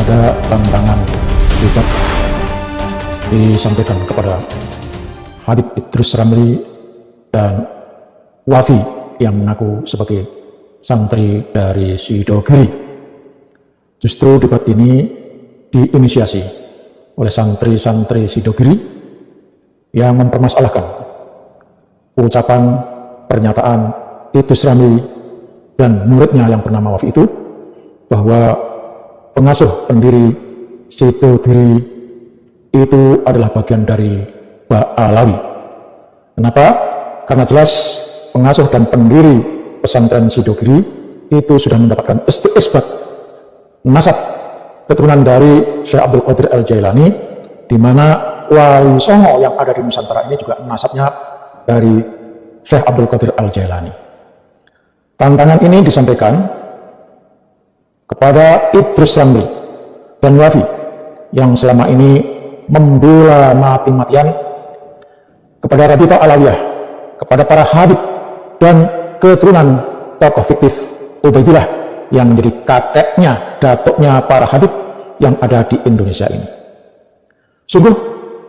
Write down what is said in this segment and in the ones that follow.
ada tantangan juga disampaikan kepada Habib Idrus Ramli dan Wafi yang mengaku sebagai santri dari Sidogiri. Justru debat ini diinisiasi oleh santri-santri Sidogiri yang mempermasalahkan ucapan pernyataan Idrus Ramli dan muridnya yang bernama Wafi itu, bahwa pengasuh pendiri Sidogiri itu adalah bagian dari Ba'alawi. Kenapa? Karena jelas pengasuh dan pendiri pesantren Sidogiri itu sudah mendapatkan isbat nasab keturunan dari Syekh Abdul Qadir Al-Jailani, di mana Wali Songo yang ada di Nusantara ini juga nasabnya dari Syekh Abdul Qadir Al-Jailani. Tantangan ini disampaikan kepada Idrus Ramli dan Wafi yang selama ini membela mati-matian kepada Rabithah Alawiyah, kepada para habib dan keturunan tokoh fiktif Ubaidillah yang menjadi kakeknya, datuknya para habib yang ada di Indonesia ini. Sungguh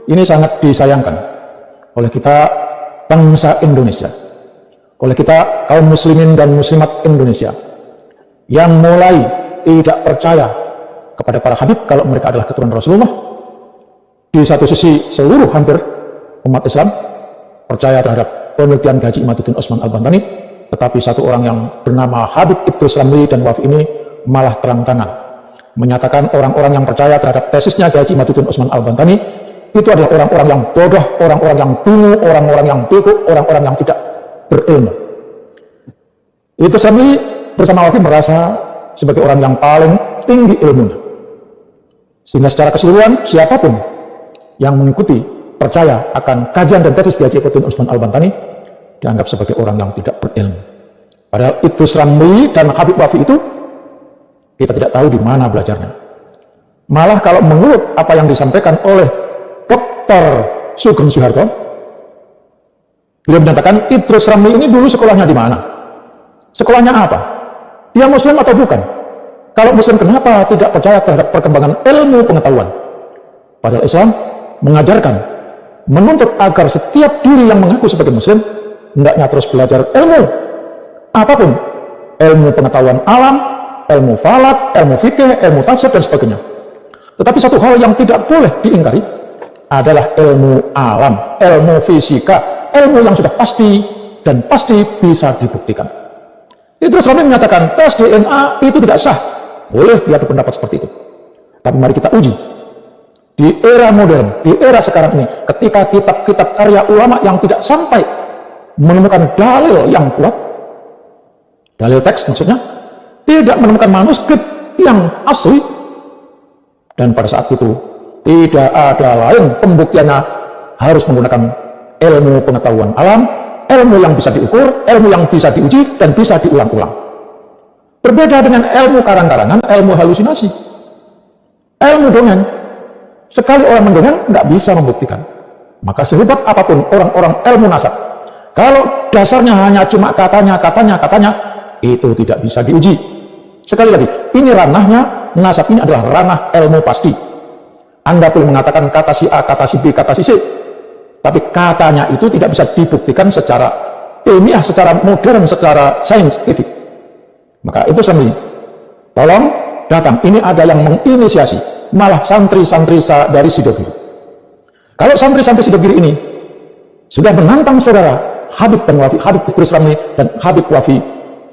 ini sangat disayangkan oleh kita bangsa Indonesia, oleh kita kaum muslimin dan muslimat Indonesia yang mulai tidak percaya kepada para habib kalau mereka adalah keturunan Rasulullah. Di satu sisi seluruh hampir umat Islam percaya terhadap penelitian Haji Imaduddin Osman Al-Bantani, tetapi satu orang yang bernama Habib Idrus Ramli dan Wafi ini malah terang-terangan menyatakan orang-orang yang percaya terhadap tesisnya Haji Imaduddin Osman Al-Bantani itu adalah orang-orang yang bodoh, orang-orang yang dungu, orang-orang yang bego, orang-orang yang tidak berilmu. Idrus Ramli bersama Wafi merasa sebagai orang yang paling tinggi ilmunya, sehingga secara keseluruhan siapapun yang mengikuti percaya akan kajian dan tesis Haji Imaduddin Osman Al-Bantani dianggap sebagai orang yang tidak berilmu. Padahal Idrus Ramli dan Habib Wafi itu kita tidak tahu di mana belajarnya. Malah kalau menurut apa yang disampaikan oleh Dr. Sugeng Soeharto, beliau menyatakan Idrus Ramli ini dulu sekolahnya di mana? Sekolahnya apa? Dia muslim atau bukan? Kalau muslim, kenapa tidak percaya terhadap perkembangan ilmu pengetahuan? Padahal Islam mengajarkan, menuntut agar setiap diri yang mengaku sebagai muslim hendaknya terus belajar ilmu apapun, ilmu pengetahuan alam, ilmu falak, ilmu fikih, ilmu tafsir dan sebagainya. Tetapi satu hal yang tidak boleh diingkari adalah ilmu alam, ilmu fisika, ilmu yang sudah pasti dan pasti bisa dibuktikan. Idrus Ramli menyatakan tes DNA itu tidak sah. Boleh dia berpendapat seperti itu, tapi mari kita uji di era modern, di era sekarang ini, ketika kitab-kitab karya ulama yang tidak sampai menemukan dalil yang kuat, dalil teks maksudnya, tidak menemukan manuskrip yang asli, dan pada saat itu tidak ada lain pembuktiannya harus menggunakan ilmu pengetahuan alam, ilmu yang bisa diukur, ilmu yang bisa diuji dan bisa diulang-ulang. Berbeda dengan ilmu karang-karangan, ilmu halusinasi, ilmu dongeng. Sekali orang mendongeng tidak bisa membuktikan. Maka sehebat apapun orang-orang ilmu nasab, kalau dasarnya hanya cuma katanya, itu tidak bisa diuji. Sekali lagi, ini ranahnya, nasab ini adalah ranah ilmu pasti. Anda boleh mengatakan kata si A, kata si B, kata si C, tapi katanya itu tidak bisa dibuktikan secara ilmiah, secara modern, secara saintifik. Maka itu sendiri, tolong datang, ini ada yang menginisiasi, malah santri-santri dari Sidogiri. Kalau santri-santri Sidogiri ini sudah menantang saudara Habib dan Wafi, Habib Idrus Ramli dan Habib Wafi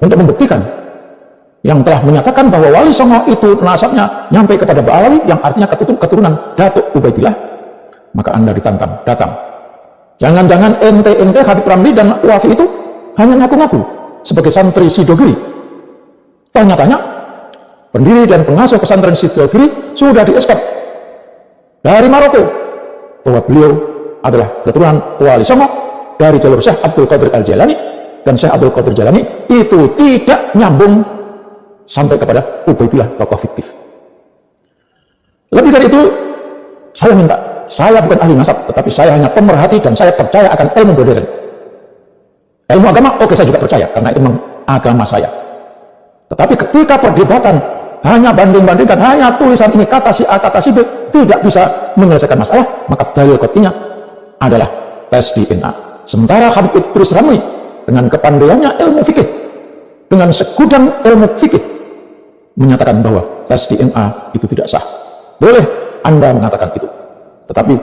untuk membuktikan, yang telah menyatakan bahwa Wali Songo itu nasabnya nyampe kepada Ba'alawi, yang artinya keturunan Datuk Ubaidillah, maka Anda ditantang, datang. Jangan-jangan ente Habib Ramli dan Wafi itu hanya ngaku-ngaku sebagai santri Sidogiri. Tanya-tanya, pendiri dan pengasuh pesantren Sidogiri sudah diesbat dari Maroko bahwa beliau adalah keturunan Wali Songo dari jalur Syekh Abdul Qadir Al-Jailani, dan Syekh Abdul Qadir Jailani itu tidak nyambung sampai kepada Ubaidillah, tokoh fiktif. Lebih dari itu, saya minta, saya bukan ahli nasab, tetapi saya hanya pemerhati dan saya percaya akan ilmu modern. Ilmu agama, oke, saya juga percaya karena itu memang agama saya. Tetapi ketika perdebatan hanya banding-bandingkan, hanya tulisan ini kata si A, kata si B tidak bisa menyelesaikan masalah, maka dalil qat'iynya adalah tes DNA. Sementara Habib Idrus Ramli dengan kepandaiannya ilmu fikih, dengan segudang ilmu fikih, menyatakan bahwa tes DNA itu tidak sah. Boleh Anda mengatakan itu, tetapi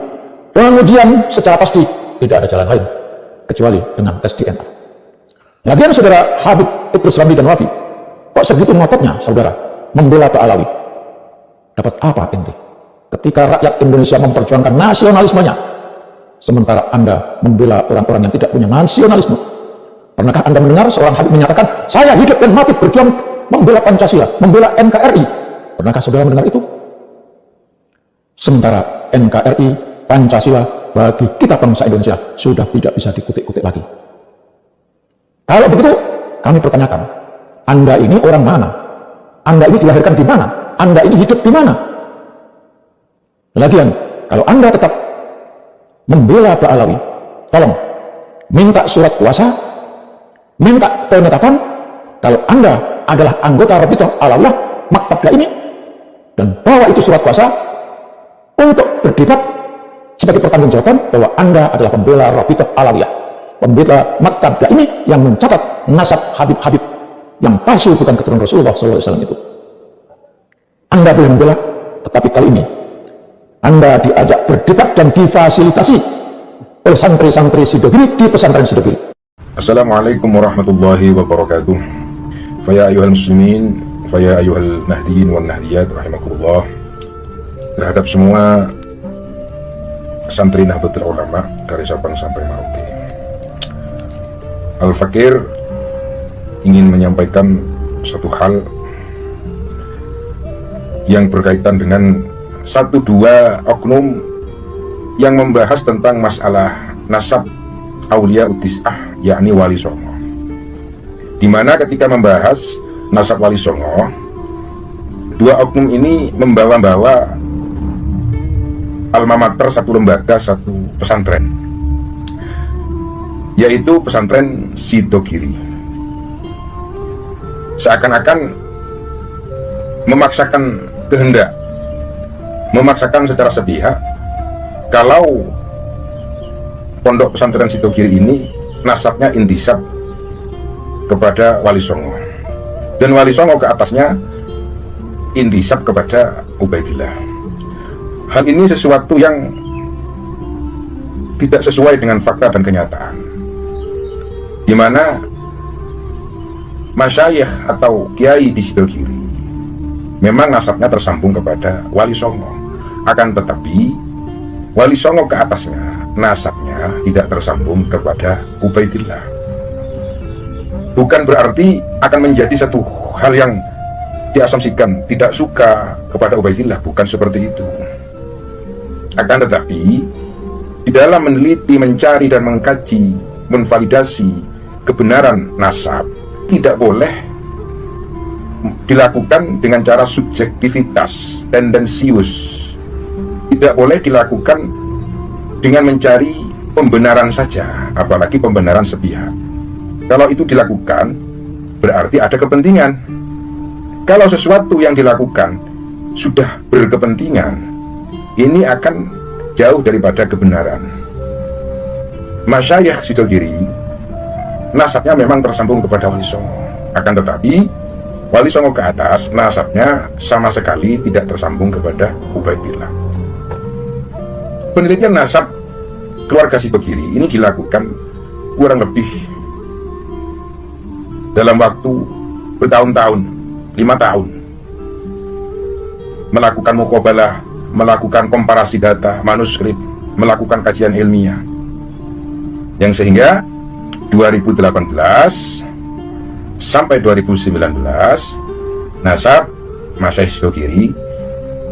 pengujian secara pasti tidak ada jalan lain kecuali dengan tes DNA. Lagian saudara Habib Idrus Ramli dan Wafi, kok segitu ngototnya saudara membela Pak Alawi? Dapat apa ente ketika rakyat Indonesia memperjuangkan nasionalismenya, sementara Anda membela orang-orang yang tidak punya nasionalisme? Pernahkah Anda mendengar seorang Habib menyatakan, saya hidup dan mati berjuang membela Pancasila, membela NKRI? Pernahkah saudara mendengar itu? Sementara NKRI, Pancasila bagi kita bangsa Indonesia sudah tidak bisa dikutik-kutik lagi. Kalau begitu, kami pertanyakan, Anda ini orang mana? Anda ini dilahirkan di mana? Anda ini hidup di mana? Lagian, kalau Anda tetap membela Pak Alawi, tolong minta surat kuasa, minta penetapan kalau Anda adalah anggota Rabithah Alawiyah Maktab Daimi, dan bawa itu surat kuasa untuk berdebat sebagai pertanggungjawaban bahwa Anda adalah pembela Rabithah Alawiyah, pembela Maktab Daimi yang mencatat nasab Habib-Habib yang palsu bukan keturunan Rasulullah SAW itu. Anda boleh membela, tetapi kali ini Anda diajak berdebat dan difasilitasi oleh santri-santri Sidogiri di pesantren Sidogiri. Assalamualaikum warahmatullahi wabarakatuh. Faya ayuhal muslimin, faya ayuhal nahdiyin wal nahdiyat rahimakumullah. Terhadap semua santri Nahdlatul Ulama dari Sabang sampai Merauke, Al-Fakir ingin menyampaikan satu hal yang berkaitan dengan satu dua oknum yang membahas tentang masalah nasab Aulia Utis'ah, yakni Wali Songo, dimana ketika membahas nasab Wali Songo, dua oknum ini membawa-bawa alma mater satu lembaga, satu pesantren, yaitu pesantren Sidogiri. Seakan-akan memaksakan kehendak, memaksakan secara sepihak kalau pondok pesantren Sidogiri ini nasabnya intisab kepada Wali Songo, dan Wali Songo ke atasnya intisab kepada Ubaidillah. Hal ini sesuatu yang tidak sesuai dengan fakta dan kenyataan, di mana masyayikh atau kiai di Sidogiri memang nasabnya tersambung kepada Wali Songo, akan tetapi Wali Songo ke atasnya nasabnya tidak tersambung kepada Ubaidillah. Bukan berarti akan menjadi satu hal yang diasumsikan tidak suka kepada Ubaidillah, bukan seperti itu. Akan tetapi di dalam meneliti, mencari dan mengkaji, menvalidasi kebenaran nasab tidak boleh dilakukan dengan cara subjektivitas, tendensius. Tidak boleh dilakukan dengan mencari pembenaran saja, apalagi pembenaran sepihak. Kalau itu dilakukan, berarti ada kepentingan. Kalau sesuatu yang dilakukan sudah berkepentingan, ini akan jauh daripada kebenaran. Masyayikh Sidogiri nasabnya memang tersambung kepada Wali Songo, akan tetapi Wali Songo ke atas nasabnya sama sekali tidak tersambung kepada Ubaidillah. Penelitian nasab keluarga Sidogiri ini dilakukan kurang lebih dalam waktu bertahun-tahun, 5 tahun, melakukan muqabalah, melakukan komparasi data, manuskrip, melakukan kajian ilmiah, yang sehingga 2018 sampai 2019 nasab Masyayikh Sidogiri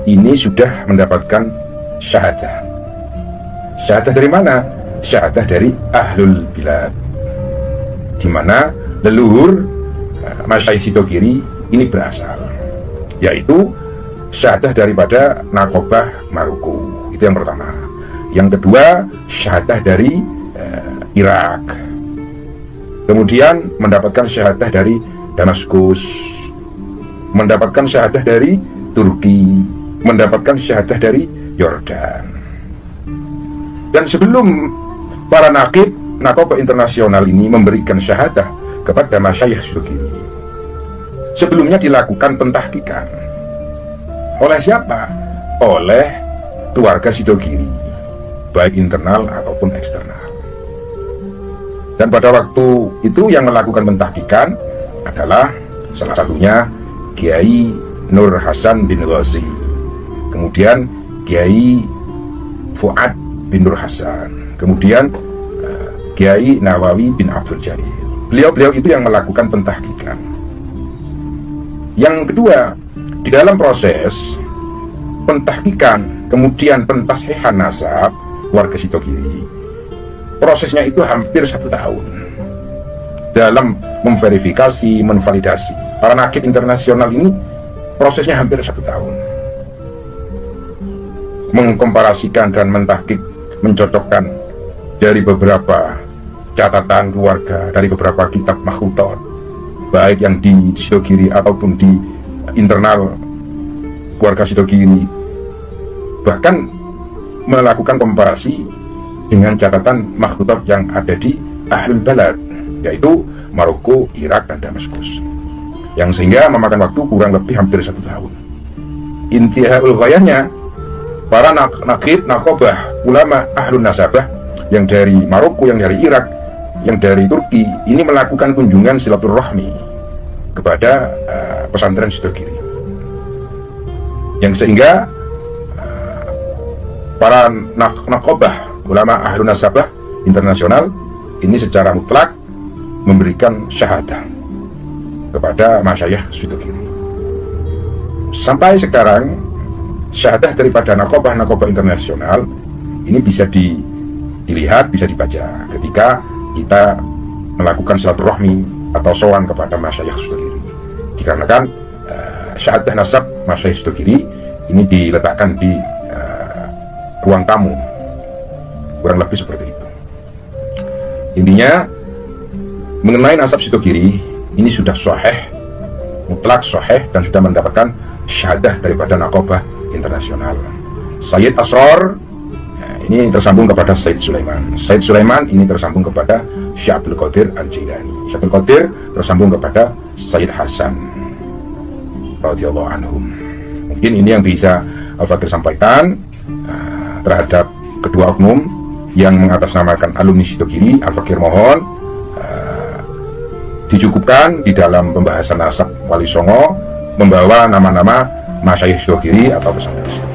ini sudah mendapatkan syahadah. Syahadah dari mana? Syahadah dari Ahlul Bilad, di mana leluhur Masyayikh Sidogiri ini berasal, yaitu syahadah daripada Nakobah Maroko. Itu yang pertama. Yang kedua, syahadah dari Irak. Kemudian mendapatkan syahadah dari Damaskus. mendapatkan syahadah dari Turki, mendapatkan syahadah dari Yordan. Dan sebelum para nakib Naqabah Internasional ini memberikan syahadah kepada Masyayikh Sidogiri, sebelumnya dilakukan pentahqiqan. Oleh siapa? Oleh keluarga Sidogiri, baik internal ataupun eksternal. Dan pada waktu itu yang melakukan pentahqiqan adalah salah satunya Kiai Nur Hasan bin Ghazi, kemudian Kiai Fuad bin Nur Hasan, kemudian Kiai Nawawi bin Abdul Jalil. Beliau-beliau itu yang melakukan pentahqiqan. Yang kedua, di dalam proses pentahqiqan kemudian pentashihan nasab warga Sidogiri, prosesnya itu hampir 1 tahun dalam memverifikasi, menvalidasi. Para nakib internasional ini prosesnya hampir 1 tahun, mengkomparasikan dan mentahqiq, mencocokkan dari beberapa catatan keluarga, dari beberapa kitab makhtutat, baik yang di Sidogiri ataupun di internal keluarga Sidogiri, bahkan melakukan komparasi dengan catatan makhtutat yang ada di Ahlul Balad, yaitu Maroko, Irak, dan Damaskus, yang sehingga memakan waktu kurang lebih hampir 1 tahun. Intihaul ghayahnya, para nakib Naqabah ulama Ahlun Nasabah yang dari Maroko, yang dari Irak, yang dari Turki ini melakukan kunjungan silaturahmi kepada pesantren Sidogiri, yang sehingga para Naqabah ulama Ahlun Nasabah internasional ini secara mutlak memberikan syahadah kepada Masyayikh Sidogiri. Sampai sekarang syahadah daripada Naqabah internasional ini bisa dilihat, bisa dibaca ketika kita melakukan silaturahmi atau sowan kepada Masyayikh Sidogiri, dikarenakan syahadah nasab Masyayikh Sidogiri ini diletakkan di ruang tamu, kurang lebih seperti itu. Intinya mengenai nasab Sidogiri ini sudah sahih, mutlak sahih, dan sudah mendapatkan syahadah daripada Naqabah internasional. Sayyid Asrar ini tersambung kepada Sayyid Sulaiman. Sayyid Sulaiman ini tersambung kepada Syekh Abdul Qadir Al-Jailani. Syekh Abdul Qadir tersambung kepada Sayyid Hasan radhiyallahu anhum. Mungkin ini yang bisa Al-Fakir sampaikan terhadap kedua oknum yang mengatasnamakan alumni Sidogiri. Al-Fakir mohon dicukupkan di dalam pembahasan nasab Wali Songo membawa nama-nama Masyayikh Sidogiri atau pesantren.